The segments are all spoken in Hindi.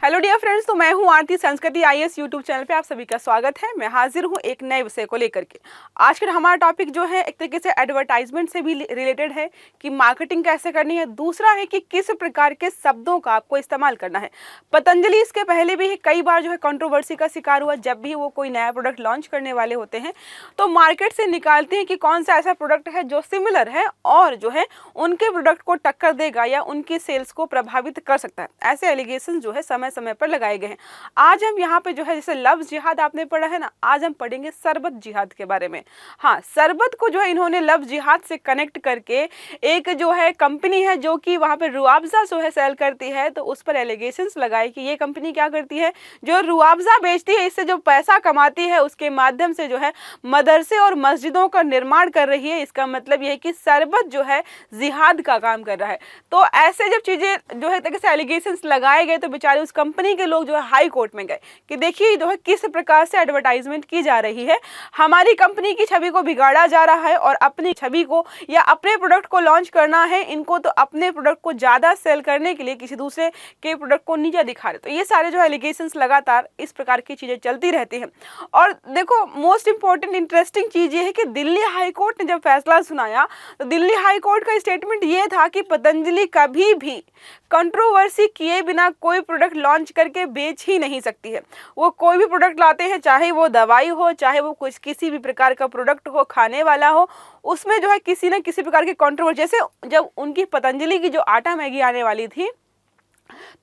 हेलो डियर फ्रेंड्स, तो मैं हूं आरती संस्कृति आईएएस यूट्यूब चैनल पे आप सभी का स्वागत है। मैं हाजिर हूं एक नए विषय को लेकर के। आज का हमारा टॉपिक जो है एक तरीके से एडवर्टाइजमेंट से भी रिलेटेड है कि मार्केटिंग कैसे करनी है। दूसरा है कि किस प्रकार के शब्दों का आपको इस्तेमाल करना है। पतंजलि इसके पहले भी कई बार जो है कंट्रोवर्सी का शिकार हुआ। जब भी वो कोई नया प्रोडक्ट लॉन्च करने वाले होते हैं तो मार्केट से निकालते हैं कि कौन सा ऐसा प्रोडक्ट है जो सिमिलर है और जो है उनके प्रोडक्ट को टक्कर देगा या उनकी सेल्स को प्रभावित कर सकता है। ऐसे एलिगेशन जो है समय समय पर लगाए गए हैं। आज हम यहाँ पे जो है जैसे लफ्ज जिहाद आपने पढ़ा है ना, आज हम पढ़ेंगे सरबत जिहाद के बारे में। हाँ, सरबत को जो है इन्होंने लफ्ज जिहाद से कनेक्ट करके एक जो है कंपनी है जो कि वहाँ पे रुआवजा जो है सेल करती है, तो उस पर एलिगेशंस लगाए कि ये कंपनी क्या करती है, जो रुआवजा बेचती है, इससे जो पैसा कमाती है उसके माध्यम से जो है मदरसे और मस्जिदों का निर्माण कर रही है। इसका मतलब यह है कि सरबत जो है जिहाद का काम कर रहा है। तो ऐसे जब चीजें जो है तरीके से एलिगेशंस लगाए गए तो बेचारे उस कंपनी के लोग जो है हाई कोर्ट में गए कि देखिए जो है किस प्रकार से एडवर्टाइजमेंट की जा रही है, हमारी कंपनी की छवि को बिगाड़ा जा रहा है और अपनी छवि को या अपने प्रोडक्ट को लॉन्च करना है इनको, तो अपने प्रोडक्ट को ज्यादा सेल करने के लिए किसी दूसरे के प्रोडक्ट को नीचे दिखा रहे। तो ये सारे जो एलिगेशंस लगातार इस प्रकार की चीजें चलती रहती हैं। और देखो मोस्ट इंपॉर्टेंट इंटरेस्टिंग चीज ये है कि दिल्ली हाई कोर्ट ने जब फैसला सुनाया तो दिल्ली हाई कोर्ट का स्टेटमेंट ये था कि पतंजलि कभी भी कंट्रोवर्सी किए बिना कोई प्रोडक्ट लॉन्च करके बेच ही नहीं सकती है। वो कोई भी प्रोडक्ट लाते हैं, चाहे वो दवाई हो, चाहे वो कुछ किसी भी प्रकार का प्रोडक्ट हो, खाने वाला हो, उसमें जो है किसी न किसी प्रकार की कंट्रोवर्सी। जैसे जब उनकी पतंजलि की जो आटा मैगी आने वाली थी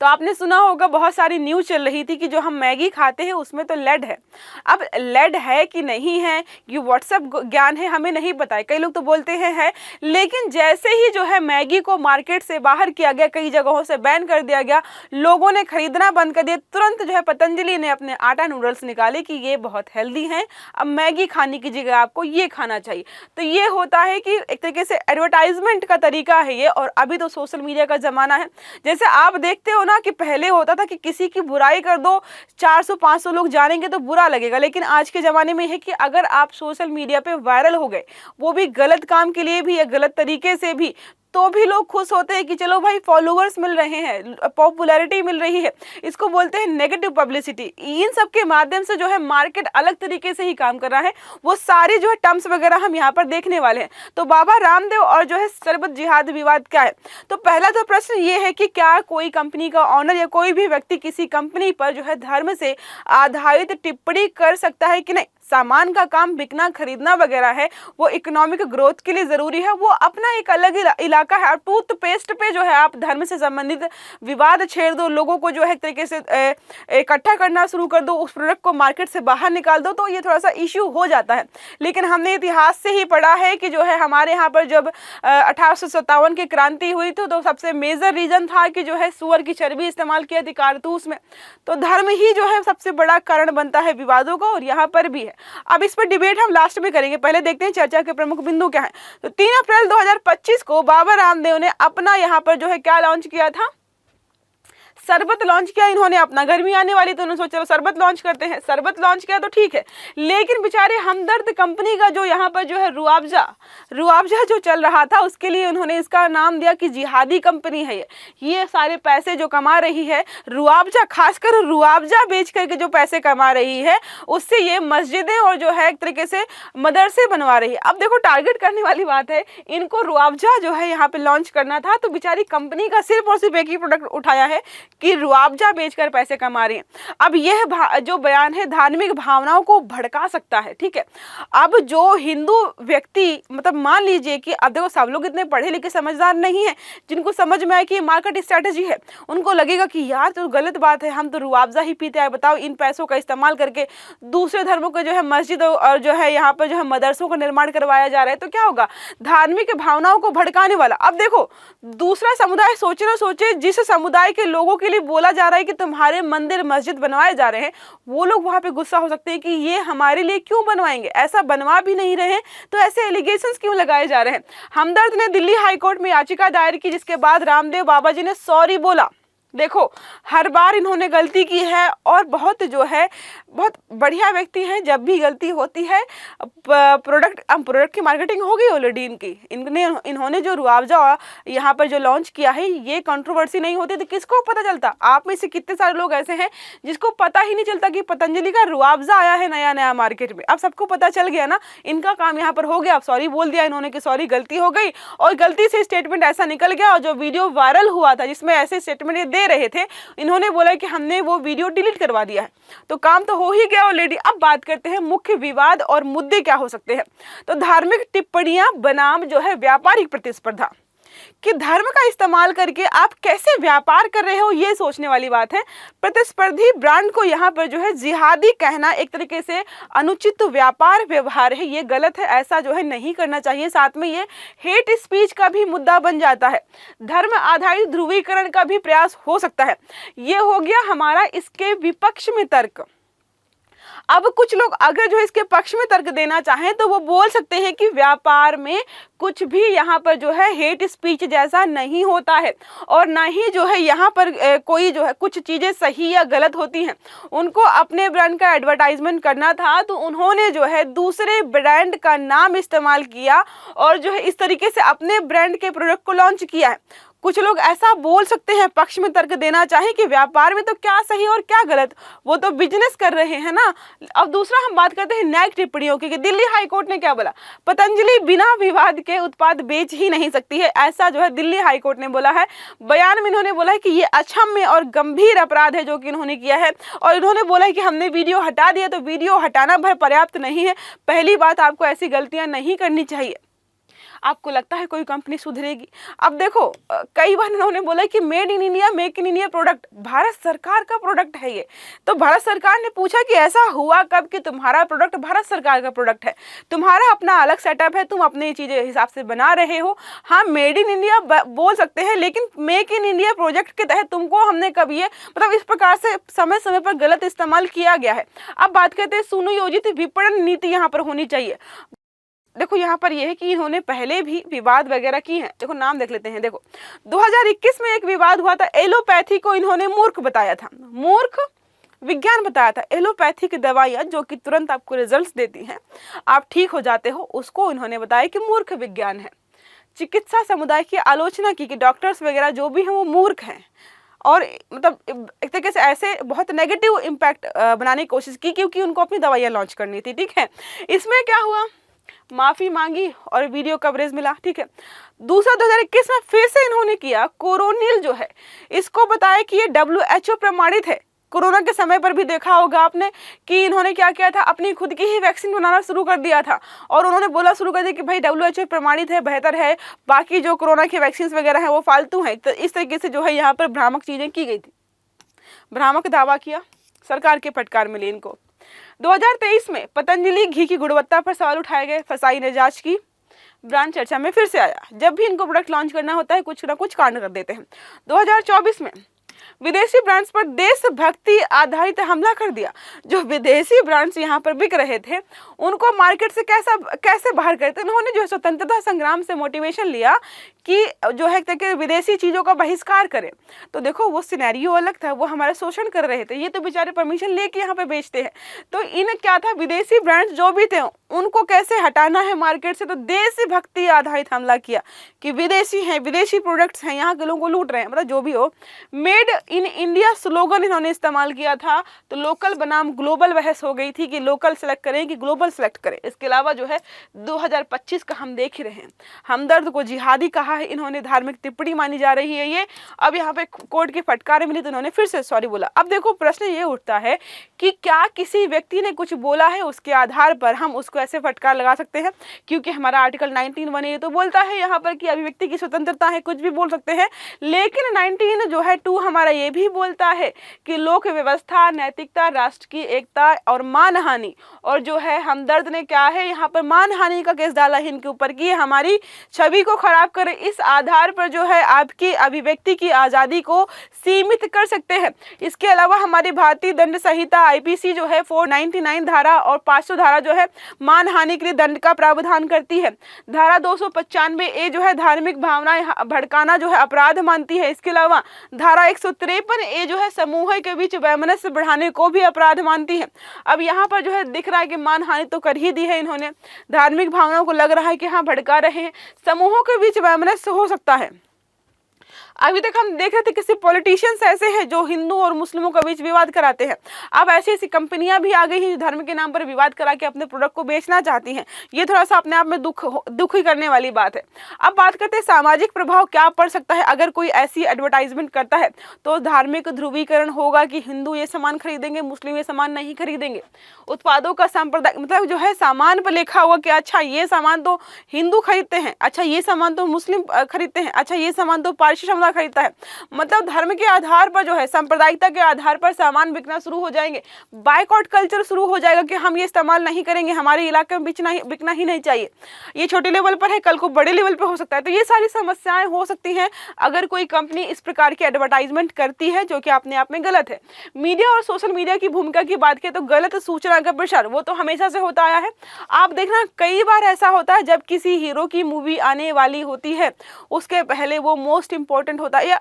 तो आपने सुना होगा बहुत सारी न्यूज़ चल रही थी कि जो हम मैगी खाते हैं उसमें तो लेड है। अब लेड है कि नहीं है ये व्हाट्सएप ज्ञान है, हमें नहीं पता है। कई लोग तो बोलते हैं है, लेकिन जैसे ही जो है मैगी को मार्केट से बाहर किया गया, कई जगहों से बैन कर दिया गया, लोगों ने खरीदना बंद कर दिया, तुरंत जो है पतंजलि ने अपने आटा नूडल्स निकाले कि ये बहुत हेल्दी हैं, अब मैगी खाने की जगह आपको ये खाना चाहिए। तो ये होता है कि एक तरीके से एडवर्टाइजमेंट का तरीका है ये। और अभी तो सोशल मीडिया का ज़माना है। जैसे आप देखते हो ना कि पहले होता था कि किसी की बुराई कर दो, 400-500 लोग जानेंगे तो बुरा लगेगा, लेकिन आज के ज़माने में है कि अगर आप सोशल मीडिया पे वायरल हो गए, वो भी गलत काम के लिए भी या गलत तरीके से भी, तो भी लोग खुश होते हैं कि चलो भाई फॉलोअर्स मिल रहे हैं, पॉपुलैरिटी मिल रही है। इसको बोलते हैं नेगेटिव पब्लिसिटी। इन सब के माध्यम से जो है मार्केट अलग तरीके से ही काम कर रहा है। वो सारे जो है टर्म्स वगैरह हम यहाँ पर देखने वाले हैं। तो बाबा रामदेव और जो है सरबत जिहाद विवाद क्या है। तो पहला तो प्रश्न ये है कि क्या कोई कंपनी का ऑनर या कोई भी व्यक्ति किसी कंपनी पर जो है धर्म से आधारित टिप्पणी कर सकता है कि नहीं। सामान का काम बिकना, खरीदना वगैरह है, वो इकोनॉमिक ग्रोथ के लिए जरूरी है, वो अपना एक अलग इलाका है। टूथपेस्ट पे जो है आप धर्म से संबंधित विवाद छेड़ दो, लोगों को जो है एक तरीके से इकट्ठा करना शुरू कर दो, उस प्रोडक्ट को मार्केट से बाहर निकाल दो, तो ये थोड़ा सा इश्यू हो जाता है। लेकिन हमने इतिहास से ही पढ़ा है कि जो है हमारे यहाँ पर जब 1857 की क्रांति हुई थी तो सबसे मेजर रीजन था कि जो है सुअर की चर्बी इस्तेमाल किया थी कारतूस में। तो धर्म ही जो है सबसे बड़ा कारण बनता है विवादों का, और यहाँ पर भी है। अब इस पर डिबेट हम लास्ट में करेंगे, पहले देखते हैं चर्चा के प्रमुख बिंदु क्या है। तो 3 अप्रैल 2025 को बाबा रामदेव ने अपना यहाँ पर जो है क्या लॉन्च किया था, सरबत लॉन्च किया इन्होंने अपना। गर्मी आने वाली तो उन्होंने सोचा सरबत लॉन्च करते हैं, सरबत लॉन्च किया तो ठीक है। लेकिन बेचारे हमदर्द कंपनी का जो यहाँ पर जो है रुआवजा जो चल रहा था, उसके लिए उन्होंने इसका नाम दिया कि जिहादी कंपनी है ये सारे पैसे जो कमा रही है रुआवजा, खासकर रुआवजा बेच करके जो पैसे कमा रही है, उससे ये मस्जिदें और जो है एक तरीके से मदरसे बनवा रही है। अब देखो टारगेट करने वाली बात है, इनको रुआवजा जो है यहाँ पे लॉन्च करना था, तो बेचारी कंपनी का सिर्फ और सिर्फ एक ही प्रोडक्ट उठाया है कि रुआवजा बेचकर पैसे कमा रहे हैं। अब यह जो बयान है धार्मिक भावनाओं को भड़का सकता है, ठीक है। अब जो हिंदू व्यक्ति, मतलब मान लीजिए कि अब देखो सब लोग इतने पढ़े लिखे समझदार नहीं है, जिनको समझ में आए कि ये मार्केट स्ट्रेटेजी है, उनको लगेगा कि यार तो गलत बात है, हम तो रुआवजा ही पीते हैं, बताओ इन पैसों का इस्तेमाल करके दूसरे धर्मों के जो है मस्जिद और जो है यहाँ पर जो है मदरसों का निर्माण करवाया जा रहा है। तो क्या होगा, धार्मिक भावनाओं को भड़काने वाला। अब देखो दूसरा समुदाय सोचे ना सोचे, जिस समुदाय के लोगों के लिए बोला जा रहा है कि तुम्हारे मंदिर मस्जिद बनवाए जा रहे हैं, वो लोग वहां पे गुस्सा हो सकते हैं कि ये हमारे लिए क्यों बनवाएंगे, ऐसा बनवा भी नहीं रहे हैं, तो ऐसे एलिगेशंस क्यों लगाए जा रहे हैं। हमदर्द ने दिल्ली हाई कोर्ट में याचिका दायर की, जिसके बाद रामदेव बाबा जी ने सॉरी बोला। देखो, हर बार इन्होंने गलती की है और बहुत जो है बहुत बढ़िया व्यक्ति हैं। जब भी गलती होती है प्रोडक्ट की मार्केटिंग हो गई ऑलरेडी इन्होंने जो रुआवजा यहाँ पर जो लॉन्च किया है, ये कंट्रोवर्सी नहीं होती तो किसको पता चलता। आप में से कितने सारे लोग ऐसे हैं जिसको पता ही नहीं चलता कि पतंजलि का रुआवजा आया है नया नया मार्केट में। अब सबको पता चल गया ना, इनका काम यहाँ पर हो गया। अब सॉरी बोल दिया इन्होंने कि सॉरी गलती हो गई, और गलती से स्टेटमेंट ऐसा निकल गया। और जो वीडियो वायरल हुआ था जिसमें ऐसे स्टेटमेंट दे रहे थे, इन्होंने बोला कि हमने वो वीडियो डिलीट करवा दिया है। तो काम तो हो ही गया ऑलरेडी। अब बात करते हैं मुख्य विवाद और मुद्दे क्या हो सकते हैं। तो धार्मिक टिप्पणियां बनाम जो है व्यापारिक प्रतिस्पर्धा, कि धर्म का इस्तेमाल करके आप कैसे व्यापार कर रहे हो, ये सोचने वाली बात है। प्रतिस्पर्धी ब्रांड को यहाँ पर जो है जिहादी कहना एक तरीके से अनुचित व्यापार व्यवहार है, ये गलत है, ऐसा जो है नहीं करना चाहिए। साथ में ये हेट स्पीच का भी मुद्दा बन जाता है। धर्म आधारित ध्रुवीकरण का भी प्रयास हो सकता है। ये हो गया हमारा इसके विपक्ष में तर्क। अब कुछ लोग अगर जो इसके पक्ष में तर्क देना चाहें तो वो बोल सकते हैं कि व्यापार में कुछ भी यहाँ पर जो है हेट स्पीच जैसा नहीं होता है, और ना ही जो है यहाँ पर कोई जो है कुछ चीज़ें सही या गलत होती हैं। उनको अपने ब्रांड का एडवर्टाइजमेंट करना था तो उन्होंने जो है दूसरे ब्रांड का नाम इस्तेमाल किया और जो है इस तरीके से अपने ब्रांड के प्रोडक्ट को लॉन्च किया है। कुछ लोग ऐसा बोल सकते हैं पक्ष में तर्क देना चाहे कि व्यापार में तो क्या सही और क्या गलत, वो तो बिजनेस कर रहे हैं ना। अब दूसरा हम बात करते हैं न्यायिक टिप्पणियों की, कि दिल्ली हाई कोर्ट ने क्या बोला, पतंजलि बिना विवाद के उत्पाद बेच ही नहीं सकती है, ऐसा जो है दिल्ली हाई कोर्ट ने बोला है। बयान में इन्होंने बोला है कि ये अक्षम्य और गंभीर अपराध है जो कि इन्होंने किया है, और इन्होंने बोला है कि हमने वीडियो हटा दिया तो वीडियो हटाना भर पर्याप्त नहीं है। पहली बात, आपको ऐसी गलतियां नहीं करनी चाहिए। आपको लगता है कोई कंपनी सुधरेगी? अब देखो, कई बार इन्होंने बोला कि made in India, make in India product Bharat सरकार का प्रोडक्ट है ये। तो भारत सरकार ने पूछा कि ऐसा हुआ कब कि तुम्हारा प्रोडक्ट भारत सरकार का प्रोडक्ट है, तुम्हारा अपना अलग सेटअप है, तुम अपनी चीज़ें हिसाब से बना रहे हो। हाँ, मेड इन इंडिया बोल सकते हैं, लेकिन मेक इन इंडिया प्रोजेक्ट के तहत तुमको हमने कब ये मतलब इस प्रकार से समय समय पर गलत इस्तेमाल किया गया है। अब बात करते हैं सुनियोजित विपणन नीति यहाँ पर होनी चाहिए। देखो यहाँ पर यह है कि इन्होंने पहले भी विवाद वगैरह की हैं। देखो नाम देख लेते हैं। देखो 2021 में एक विवाद हुआ था, एलोपैथी को इन्होंने मूर्ख बताया था, मूर्ख विज्ञान बताया था। एलोपैथी की दवाइयाँ जो कि तुरंत आपको रिजल्ट्स देती हैं, आप ठीक हो जाते हो, उसको इन्होंने बताया कि मूर्ख विज्ञान है। चिकित्सा समुदाय की आलोचना की कि डॉक्टर्स वगैरह जो भी हैं वो मूर्ख हैं, और मतलब एक तरीके से ऐसे बहुत नेगेटिव इम्पैक्ट बनाने की कोशिश की क्योंकि उनको अपनी दवाइयाँ लॉन्च करनी थी। ठीक है, इसमें क्या हुआ, माफी मांगी और वीडियो कवरेज मिला। ठीक है, दूसरा 2021 में फिर से इन्होंने किया, कोरोनिल जो है इसको बताया कि ये WHO प्रमाणित है। कोरोना के समय पर भी देखा होगा आपने कि इन्होंने क्या किया था, अपनी खुद की ही वैक्सीन बनाना शुरू कर दिया था, और उन्होंने बोला शुरू कर दिया कि भाई WHO प्रमाणित है, बेहतर है, बाकी जो कोरोना की वैक्सीन वगैरह है वो फालतू है। तो इस तरीके से जो है यहाँ पर भ्रामक चीजें की गई थी, भ्रामक दावा किया, सरकार के फटकार मिली इनको। 2023 में पतंजलि घी की गुणवत्ता पर सवाल उठाए गए, फसाई ने जांच की, ब्रांड चर्चा में फिर से आया। जब भी इनको प्रोडक्ट लॉन्च करना होता है कुछ ना कुछ कांड कर देते हैं। 2024 में विदेशी ब्रांड्स पर देशभक्ति आधारित हमला कर दिया। जो विदेशी ब्रांड्स यहाँ पर बिक रहे थे उनको मार्केट से कैसे बाहर करते, उन्होंने जो है स्वतंत्रता संग्राम से मोटिवेशन लिया कि जो है कि विदेशी चीज़ों का बहिष्कार करें। तो देखो वो सिनेरियो अलग था, वो हमारा शोषण कर रहे थे, ये तो बेचारे परमिशन लेके यहाँ पे बेचते हैं। तो इन क्या था, विदेशी ब्रांड्स जो भी थे उनको कैसे हटाना है मार्केट से, तो देशभक्ति आधारित हमला किया कि विदेशी हैं, विदेशी प्रोडक्ट्स हैं, यहाँ के लोगों को लूट रहे हैं। मतलब जो भी हो, मेड इन इंडिया स्लोगन इन्होंने इस्तेमाल किया था। तो लोकल बनाम ग्लोबल बहस हो गई थी कि लोकल सेलेक्ट करें कि ग्लोबल सेलेक्ट करें। इसके अलावा जो है 2025 का हम देख ही रहे हैं, हमदर्द को जिहादी कहा है इन्होंने, धार्मिक टिप्पणी मानी जा रही है ये। अब यहाँ पे कोर्ट की फटकार मिली तो इन्होंने फिर से सॉरी बोला। अब देखो प्रश्न ये उठता है कि क्या किसी व्यक्ति ने कुछ बोला है उसके आधार पर हम उसको ऐसे फटकार लगा सकते हैं? क्योंकि हमारा आर्टिकल 19(1) तो बोलता है यहाँ पर कि अभिव्यक्ति की स्वतंत्रता है, कुछ भी बोल सकते हैं। लेकिन 19 जो है 2 हमारा ये भी बोलता है कि लोक व्यवस्था, नैतिकता, राष्ट्र की एकता और मानहानि, और जो है हमदर्द ने क्या है यहाँ पर मानहानि का केस डाला है इनके ऊपर कि हमारी छवि को खराब करे। इस आधार पर जो है आपकी अभिव्यक्ति की आज़ादी को सीमित कर सकते हैं। इसके अलावा हमारी भारतीय दंड संहिता IPC जो है 499 धारा और 500 धारा जो है मानहानि के लिए दंड का प्रावधान करती है। धारा 295A जो है धार्मिक भावनाएं भड़काना जो है अपराध मानती है। इसके अलावा धारा 153 ए जो है समूह के बीच वैमनस्य बढ़ाने को भी अपराध मानती है। अब यहाँ पर जो है दिख रहा है कि मानहानि तो कर ही दी है इन्होंने, धार्मिक भावनाओं को लग रहा है कि हाँ भड़का रहे हैं, समूहों के बीच वैमनस्य हो सकता है। अभी तक हम देख रहे थे किसी पॉलिटिशियंस ऐसे हैं जो हिंदू और मुस्लिमों के बीच विवाद कराते हैं। अब ऐसी ऐसी कंपनियां भी आ गई हैं जो धर्म के नाम पर विवाद करा के अपने प्रोडक्ट को बेचना चाहती हैं। ये थोड़ा सा अपने आप में दुख ही करने वाली बात है। अब बात करते हैं सामाजिक प्रभाव क्या पड़ सकता है अगर कोई ऐसी एडवर्टाइजमेंट करता है। तो धार्मिक ध्रुवीकरण होगा कि हिंदू ये सामान खरीदेंगे, मुस्लिम ये सामान नहीं खरीदेंगे। उत्पादों का सांप्रदायिक मतलब जो है सामान पर लिखा हुआ कि अच्छा ये सामान तो हिंदू खरीदते हैं, अच्छा ये सामान तो मुस्लिम खरीदते हैं, अच्छा ये सामान तो पारसी समुदाय खरीदता है। मतलब धर्म के आधार पर जो है, सांप्रदायिकता के आधार पर सामान बिकना शुरू हो जाएंगे। बायकॉट कल्चर शुरू हो जाएगा कि हम ये इस्तेमाल नहीं करेंगे, हमारे इलाके में बिकना ही नहीं चाहिए। ये छोटे लेवल पर है, कल को बड़े लेवल पर हो सकता है। तो ये सारी समस्याएं हो सकती हैं अगर कोई कंपनी इस प्रकार की एडवर्टाइजमेंट करती है, जो कि अपने आप में गलत है। मीडिया और सोशल मीडिया की भूमिका की बात करें तो गलत सूचना का प्रसार वो तो हमेशा से होता आया है। आप देखना कई बार ऐसा होता है जब किसी हीरो की मूवी आने वाली होती है, उसके पहले वो मोस्ट इंपॉर्टेंट होता है, या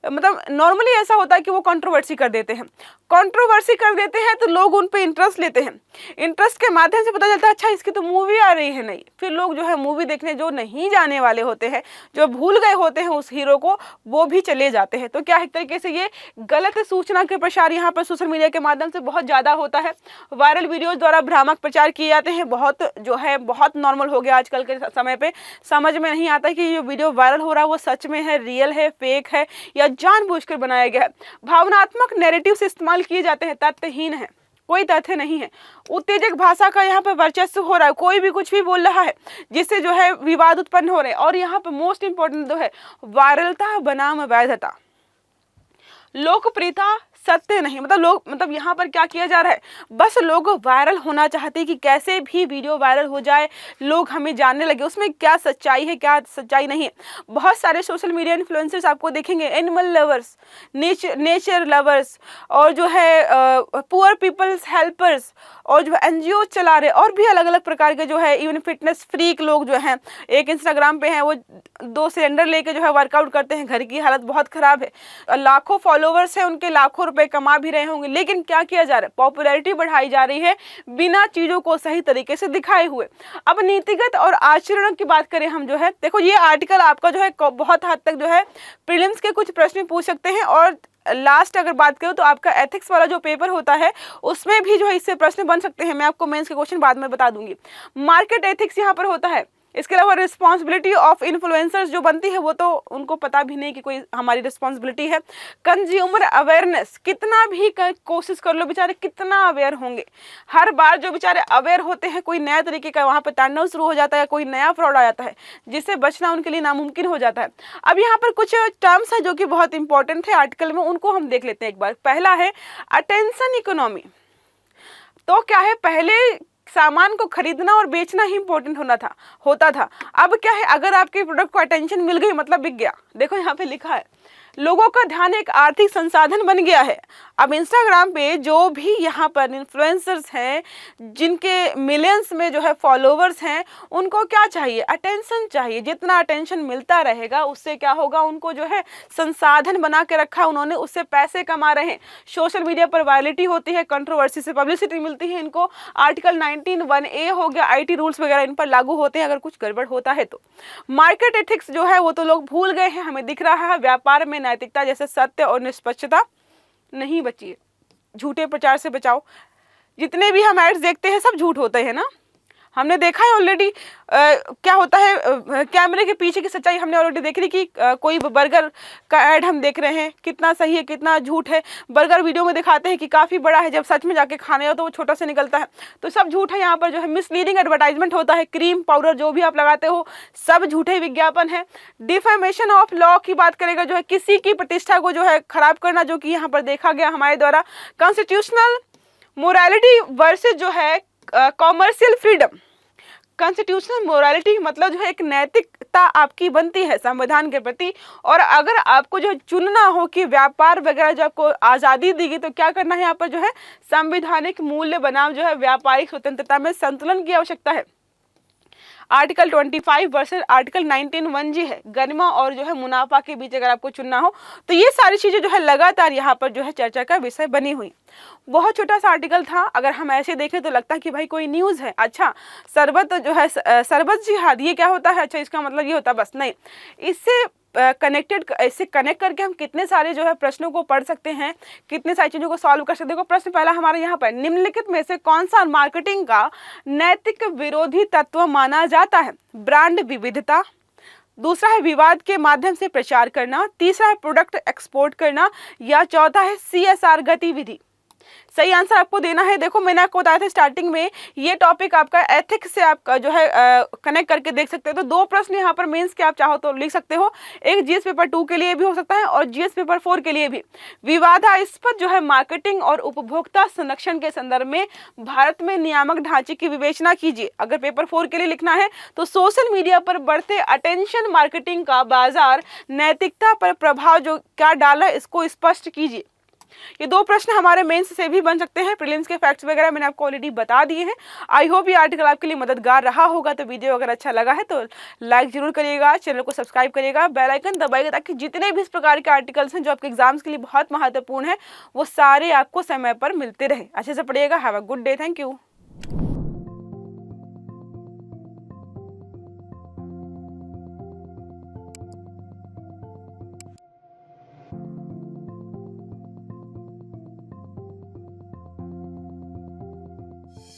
मतलब नॉर्मली ऐसा होता है कि वो कंट्रोवर्सी कर देते हैं। कंट्रोवर्सी कर देते हैं तो लोग उन पे इंटरेस्ट लेते हैं। इंटरेस्ट के माध्यम से पता चलता है अच्छा इसकी तो मूवी आ रही है, नहीं, फिर लोग जो है मूवी देखने जो नहीं जाने वाले होते हैं, जो भूल गए होते हैं उस हीरो को, वो भी चले जाते हैं। तो क्या एक तरीके से ये गलत सूचना के प्रसार यहाँ पर सोशल मीडिया के माध्यम से बहुत ज़्यादा होता है। वायरल वीडियोज द्वारा भ्रामक प्रचार किए जाते हैं, बहुत नॉर्मल हो गया आजकल के समय पे। समझ में नहीं आता कि ये वीडियो वायरल हो रहा है वो सच में है, रियल है, फेक है या जानबूझकर बनाया गया है। भावनात्मक नैरेटिव से इस्तेमाल किए जाते हैं, तथ्यहीन है, कोई तथ्य नहीं है। उत्तेजक भाषा का यहाँ पर वर्चस्व हो रहा है, कोई भी कुछ भी बोल रहा है जिससे जो है विवाद उत्पन्न हो रहे हैं। और यहाँ पर मोस्ट इंपॉर्टेंट जो है वायरलता बनाम वैधता, लोकप्रियता सत्य नहीं। मतलब यहाँ पर क्या किया जा रहा है, बस लोग वायरल होना चाहते हैं कि कैसे भी वीडियो वायरल हो जाए, लोग हमें जानने लगे, उसमें क्या सच्चाई है क्या सच्चाई नहीं है। बहुत सारे सोशल मीडिया इन्फ्लुएंसर्स आपको देखेंगे, एनिमल लवर्स, नेचर लवर्स, और जो है पुअर पीपल्स हेल्पर्स, और जो NGO चला रहे, और भी अलग अलग प्रकार के जो है इवन फिटनेस फ्रीक लोग जो हैं, एक इंस्टाग्राम पे हैं वो 2 सिलेंडर लेके जो है वर्कआउट करते हैं, घर की हालत बहुत खराब है, लाखों फॉलोवर्स हैं उनके, लाखों रुपए कमा भी रहे होंगे, लेकिन क्या किया जा रहा है, पॉपुलैरिटी बढ़ाई जा रही है बिना चीजों को सही तरीके से दिखाए हुए। अब नीतिगत और आचरण की बात करें हम, जो है देखो ये आर्टिकल आपका जो है बहुत हद तक जो है प्रीलिम्स के कुछ प्रश्न पूछ सकते हैं, और लास्ट अगर बात करूं तो आपका एथिक्स वाला जो पेपर होता है उसमें भी जो है इससे प्रश्न बन सकते हैं। मैं आपको मेंस के क्वेश्चन बाद में बता दूंगी। मार्केट एथिक्स यहाँ पर होता है। इसके अलावा रिस्पॉन्सिबिलिटी ऑफ इन्फ्लुएंसर्स जो बनती है वो तो उनको पता भी नहीं कि कोई हमारी रिस्पॉन्सिबिलिटी है। कंज्यूमर अवेयरनेस, कितना भी कोशिश कर लो बेचारे कितना अवेयर होंगे, हर बार जो बेचारे अवेयर होते हैं कोई नया तरीके का वहाँ पर तांडव शुरू हो जाता है, कोई नया फ्रॉड आ जाता है जिससे बचना उनके लिए नामुमकिन हो जाता है। अब यहाँ पर कुछ टर्म्स है जो कि बहुत इंपॉर्टेंट है आर्टिकल में, उनको हम देख लेते हैं एक बार। पहला है अटेंशन इकोनॉमी। तो क्या है, पहले सामान को खरीदना और बेचना ही इंपॉर्टेंट होता था। अब क्या है, अगर आपके प्रोडक्ट को अटेंशन मिल गई मतलब बिक गया। देखो यहाँ पे लिखा है लोगों का ध्यान एक आर्थिक संसाधन बन गया है। अब इंस्टाग्राम पे जो भी यहाँ पर इन्फ्लुएंसर्स हैं जिनके मिलियंस में जो है फॉलोवर्स हैं, उनको क्या चाहिए, अटेंशन चाहिए। जितना अटेंशन मिलता रहेगा उससे क्या होगा, उनको जो है संसाधन बना के रखा उन्होंने, उससे पैसे कमा रहे हैं। सोशल मीडिया पर वायरलिटी होती है, कंट्रोवर्सी से पब्लिसिटी मिलती है इनको। आर्टिकल 19(1)(a) हो गया, IT रूल्स वगैरह इन पर लागू होते हैं अगर कुछ गड़बड़ होता है तो। मार्केट एथिक्स जो है वो तो लोग भूल गए हैं, हमें दिख रहा है। व्यापार में नैतिकता जैसे सत्य और निष्पक्षता नहीं बची है। झूठे प्रचार से बचाओ। जितने भी हम एड्स देखते हैं सब झूठ होते हैं ना, हमने देखा है ऑलरेडी। क्या होता है, कैमरे के पीछे की सच्चाई हमने ऑलरेडी देख ली कि कोई बर्गर का ऐड हम देख रहे हैं, कितना सही है कितना झूठ है। बर्गर वीडियो में दिखाते हैं कि काफ़ी बड़ा है, जब सच में जाके खाने हो तो वो छोटा से निकलता है। तो सब झूठ है। यहाँ पर जो है मिसलीडिंग एडवर्टाइजमेंट होता है। क्रीम पाउडर जो भी आप लगाते हो सब झूठे विज्ञापन है। डिफेमेशन ऑफ लॉ की बात करेगा, जो है किसी की प्रतिष्ठा को जो है खराब करना, जो कि यहाँ पर देखा गया हमारे द्वारा। कॉन्स्टिट्यूशनल मोरालिटी वर्सेस जो है कॉमर्शियल फ्रीडम। कॉन्स्टिट्यूशनल मोरालिटी मतलब जो है एक नैतिकता आपकी बनती है संविधान के प्रति, और अगर आपको जो चुनना हो कि व्यापार वगैरह जब आपको आज़ादी दी गई तो क्या करना है, यहाँ पर जो है संवैधानिक मूल्य बनाम जो है व्यापारिक स्वतंत्रता में संतुलन की आवश्यकता है। आर्टिकल 25 वर्सेस आर्टिकल 19(1) है, गरिमा और जो है मुनाफा के बीच अगर आपको चुनना हो तो ये सारी चीजें जो है लगातार यहाँ पर जो है चर्चा का विषय बनी हुई। बहुत छोटा सा आर्टिकल था, अगर हम ऐसे देखें तो लगता है कि भाई कोई न्यूज़ है। अच्छा, शरबत जो है शरबत जिहाद ये क्या होता है? अच्छा, इसका मतलब ये होता है बस नहीं, इससे कनेक्टेड, ऐसे कनेक्ट करके हम कितने सारे जो है प्रश्नों को पढ़ सकते हैं, कितने सारी चीज़ों को सॉल्व कर सकते हैं। देखो प्रश्न पहला हमारे यहाँ पर, निम्नलिखित में से कौन सा मार्केटिंग का नैतिक विरोधी तत्व माना जाता है? ब्रांड विविधता, दूसरा है विवाद के माध्यम से प्रचार करना, तीसरा है प्रोडक्ट एक्सपोर्ट करना, या चौथा है CSR गतिविधि। सही आंसर आपको देना है। देखो मैंने आपको बताया था स्टार्टिंग में, ये टॉपिक आपका एथिक्स से आपका जो है कनेक्ट करके देख सकते हो। तो दो प्रश्न यहाँ पर मेंस के आप चाहो तो लिख सकते हो, एक GS पेपर 2 के लिए भी हो सकता है और GS पेपर 4 के लिए भी। विवादास्पद जो है मार्केटिंग और उपभोक्ता संरक्षण के संदर्भ में भारत में नियामक ढांचे की विवेचना कीजिए। अगर पेपर 4 के लिए लिखना है तो सोशल मीडिया पर बढ़ते अटेंशन मार्केटिंग का बाजार नैतिकता पर प्रभाव जो क्या डाला, इसको स्पष्ट कीजिए। ये दो प्रश्न हमारे मेंस से भी बन सकते हैं। प्रीलिम्स के फैक्ट्स वगैरह मैंने आपको ऑलरेडी बता दिए हैं। आई होप ये आर्टिकल आपके लिए मददगार रहा होगा। तो वीडियो अगर अच्छा लगा है तो लाइक जरूर करिएगा, चैनल को सब्सक्राइब करिएगा, बेल आइकन दबाइएगा, ताकि जितने भी इस प्रकार के आर्टिकल्स हैं जो आपके एग्जाम्स के लिए बहुत महत्वपूर्ण है वो सारे आपको समय पर मिलते रहे। अच्छे से पढ़िएगा। Have a good day. Thank you.